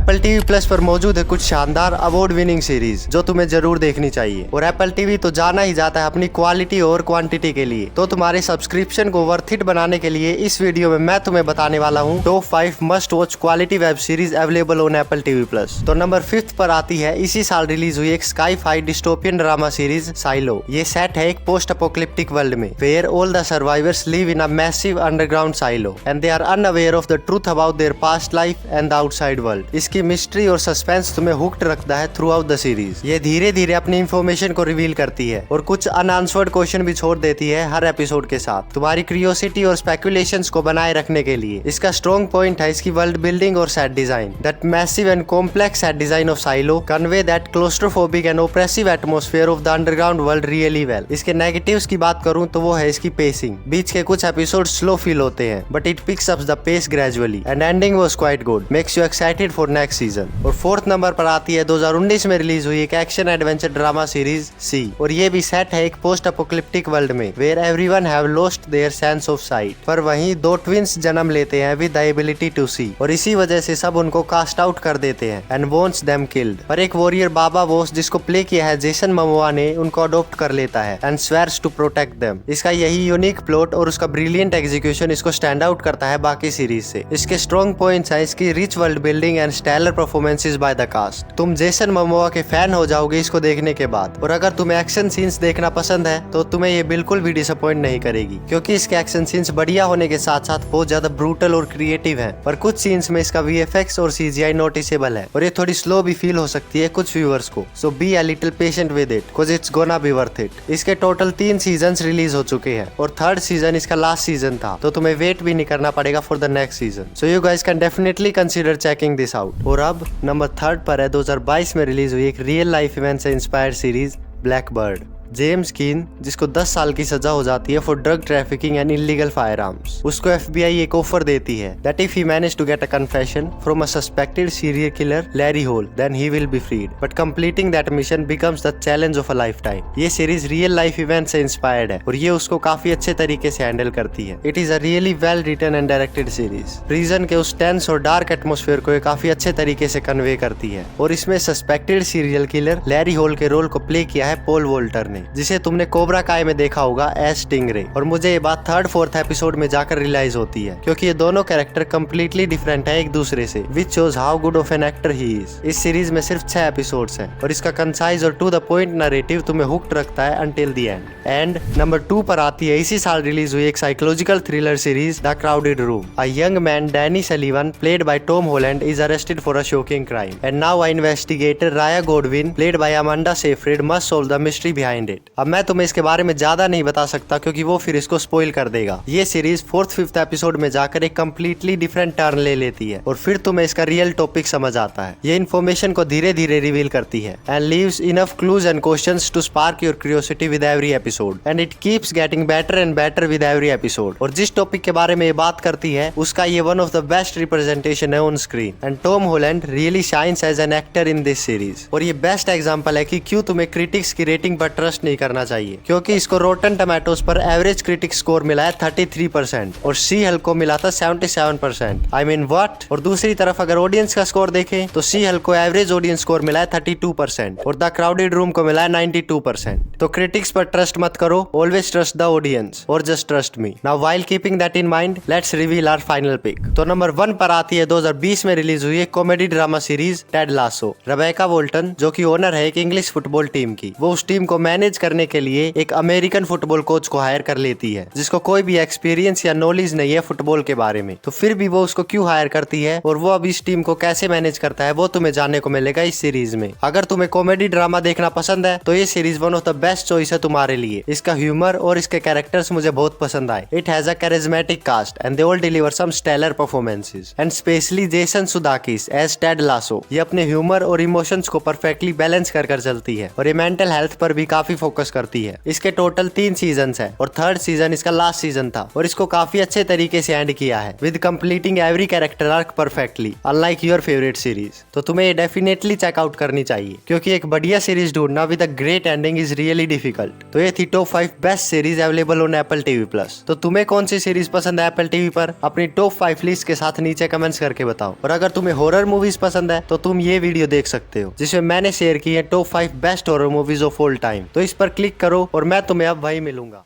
Apple TV plus पर मौजूद है कुछ शानदार अवार्ड विनिंग सीरीज जो तुम्हें जरूर देखनी चाहिए। और एप्पल टीवी तो जाना ही जाता है अपनी क्वालिटी और क्वांटिटी के लिए। तो तुम्हारे सब्सक्रिप्शन को वर्थ इट बनाने के लिए इस वीडियो में मैं तुम्हें बताने वाला हूँ top 5 must watch quality web series available on Apple TV plus. तो नंबर 5 पर आती है इसी साल रिलीज हुई एक sci-fi dystopian drama series Silo. ये सेट है एक पोस्ट अपोकलिप्टिक वर्ल्ड में where all the survivors live in a massive underground silo and they are unaware of the truth about their past life and the outside world. इसकी mystery और suspense तुम्हें hooked रखता है through out the series. ये धीरे धीरे अपनी information को रिवील करती है और कुछ अनआंसर्ड क्वेश्चन भी छोड़ देती है हर एपिसोड के साथ, तुम्हारी क्यूरियोसिटी और स्पेकुलेशंस को बनाए रखने के लिए। इसका स्ट्रॉन्ग पॉइंट है इसकी वर्ल्ड बिल्डिंग और set design. That massive and complex set design of silo convey that claustrophobic and oppressive atmosphere of the underground world really well. इसके नेगेटिव्स की बात करूं तो वो है इसकी पेसिंग। बीच के कुछ एपिसोड स्लो फील होते हैं but it picks up the pace gradually and ending was quite good, makes you excited for next season. और 4th नंबर पर आती है 2019 में रिलीज हुई एक action adventure drama series See. और ये भी सेट है एक पोस्ट अपोकलिप्टिक वर्ल्ड में where everyone have lost their sense of sight. पर वहीं दो ट्विंस जन्म लेते हैं with the ability to see और इसी वजह से सब उनको कास्ट आउट कर देते हैं एंड वांट्स देम किल्ड। पर एक वॉरियर बाबा बॉस जिसको प्ले किया है जेसन मोमोआ ने उनको अडॉप्ट कर लेता है and swears to protect them. इसका यही यूनिक प्लॉट और उसका ब्रिलियंट एग्जीक्यूशन इसको स्टैंड आउट करता है बाकी सीरीज से। इसके स्ट्रॉन्ग पॉइंट्स है इसकी rich world building and stellar performances by the cast. तुम जेसन मोमोआ के फैन हो जाओगे इसको देखने के बाद। और अगर तुम्हें एक्शन सीन्स देखना पसंद है तो तुम्हें ये बिल्कुल भी डिसअपॉइंट नहीं करेगी, क्योंकि इसके एक्शन सीन्स बढ़िया होने के साथ साथ बहुत ज्यादा ब्रूटल और क्रिएटिव हैं। पर कुछ सीन्स में इसका VFX और CGI नोटिसेबल है और ये थोड़ी स्लो भी फील हो सकती है कुछ व्यूअर्स को। So be a little patient with it because it's gonna be worth it. इसके टोटल 3 सीजन्स रिलीज हो चुके हैं और 3rd सीजन इसका लास्ट सीजन था, तो तुम्हें वेट भी नहीं करना पड़ेगा for the next season. So you guys can definitely consider checking this out. और अब नंबर 3rd पर है 2022 में रिलीज हुई एक रियल लाइफ इवेंट से inspired series Blackbird. James Keene जिसको 10 साल की सजा हो जाती है for drug trafficking and illegal firearms, उसको FBI एक ऑफर देती है that if he manage to get a confession from a suspected serial killer Larry Hall then he will be freed, but completing that mission becomes the challenge of a lifetime. ये series real life event से inspired है और ये उसको काफी अच्छे तरीके से हैंडल करती है। It is a really well written and directed series. Prison के उस टेंस और डार्क एटमोस्फेयर को काफी अच्छे तरीके से कन्वे करती है। और इसमें suspected serial killer Larry Hall के रोल को प्ले किया है पॉल वॉल्टर ने, जिसे तुमने कोबरा काय में देखा होगा एज स्टिंगरे। और मुझे ये बात 3rd 4th एपिसोड में जाकर रियलाइज होती है, क्योंकि ये दोनों कैरेक्टर कम्प्लीटली डिफरेंट है एक दूसरे से, which shows how good of an actor he is. इस सीरीज में सिर्फ 6 एपिसोड्स हैं और इसका कंसाइज और टू द पॉइंट नरेटिव तुम्हें हुक्ड रखता है until the end. And number 2 पर आती है इसी साल रिलीज हुई एक psychological thriller series the crowded room. A young man Danny Sullivan played by Tom Holland is arrested for a shocking crime and now a investigator Raya Godwin played by Amanda Seyfried must solve the mystery behind it. अब मैं तुम्हें इसके बारे में ज्यादा नहीं बता सकता क्योंकि वो फिर इसको स्पॉइल कर देगा। ये सीरीज 4th 5th एपिसोड में जाकर एक कम्प्लीटली डिफरेंट टर्न ले लेती है और फिर तुम्हें इसका रियल टॉपिक समझ आता है। ये इन्फॉर्मेशन को धीरे धीरे रिवील करती है and leaves enough clues and questions to spark your curiosity with every episode and it keeps getting better and better with every episode. और जिस टॉपिक के बारे में ये बात करती है उसका ये one of the best representation है on screen and Tom Holland really shines as an actor in this series. और ये बेस्ट एग्जांपल है कि क्यों तुम्हें क्रिटिक्स की रेटिंग पर ट्रस्ट नहीं करना चाहिए, क्योंकि इसको रोटन टोमेटोज पर एवरेज क्रिटिक स्कोर मिला है 33% और सी हल्क को मिला था 77%। I mean what. और दूसरी तरफ अगर ऑडियंस का स्कोर देखें तो सी हल्क को एवरेज ऑडियंस स्कोर मिला है 32% और द क्राउडेड रूम को मिला है 92%। तो क्रिटिक्स पर ट्रस्ट मत करो, ऑलवेज ट्रस्ट द ऑडियंस और just trust me. Now while keeping that in mind let's reveal our final pick. तो नंबर 1 पर आती है 2020 में रिलीज हुई एक comedy drama series Ted Lasso. Rebecca Welton जो कि ओनर है एक इंग्लिश फुटबॉल टीम की, वो उस टीम को मैनेज करने के लिए एक अमेरिकन फुटबॉल कोच को हायर कर लेती है जिसको कोई भी एक्सपीरियंस या नॉलेज नहीं है फुटबॉल के बारे में। तो फिर भी वो उसको क्यों हायर करती है और वो अब इस टीम को कैसे मैनेज करता है वो तुम्हें जानने को मिलेगा इस सीरीज में। अगर तुम्हें कॉमेडी ड्रामा देखना पसंद है तो ये series one of the best choice है तुम्हारे लिए। इसका ह्यूमर और इसके कैरेक्टर्स मुझे बहुत पसंद आए। It has a charismatic cast and they all deliver some stellar performances and especially Jason Sudeikis as Ted Lasso. ये अपने ह्यूमर और इमोशंस को परफेक्टली बैलेंस कर चलती है और ये मेंटल हेल्थ पर भी काफी फोकस करती है। इसके टोटल 3 सीजन्स है और 3rd सीजन इसका लास्ट सीजन था और इसको काफी अच्छे तरीके से एंड किया है with completing every character arc perfectly, unlike your favourite series. तो तुम्हें ये डेफिनेटली चेकआउट करनी चाहिए क्योंकि एक बढ़िया सीरीज ढूंढना with a great ending is really difficult. तो ये थी top 5 best series available on Apple TV plus. तो तुम्हें कौन सी सीरीज पसंद है एप्पल टीवी पर, अपनी टॉप 5 लिस्ट के साथ नीचे कमेंट्स करके बताओ। और अगर तुम्हें हॉरर मूवीज पसंद है तो तुम ये वीडियो देख सकते हो जिसमें मैंने शेयर की है top 5 best horror movies of all time. तो इस पर क्लिक करो और मैं तुम्हें अब वहीं मिलूंगा।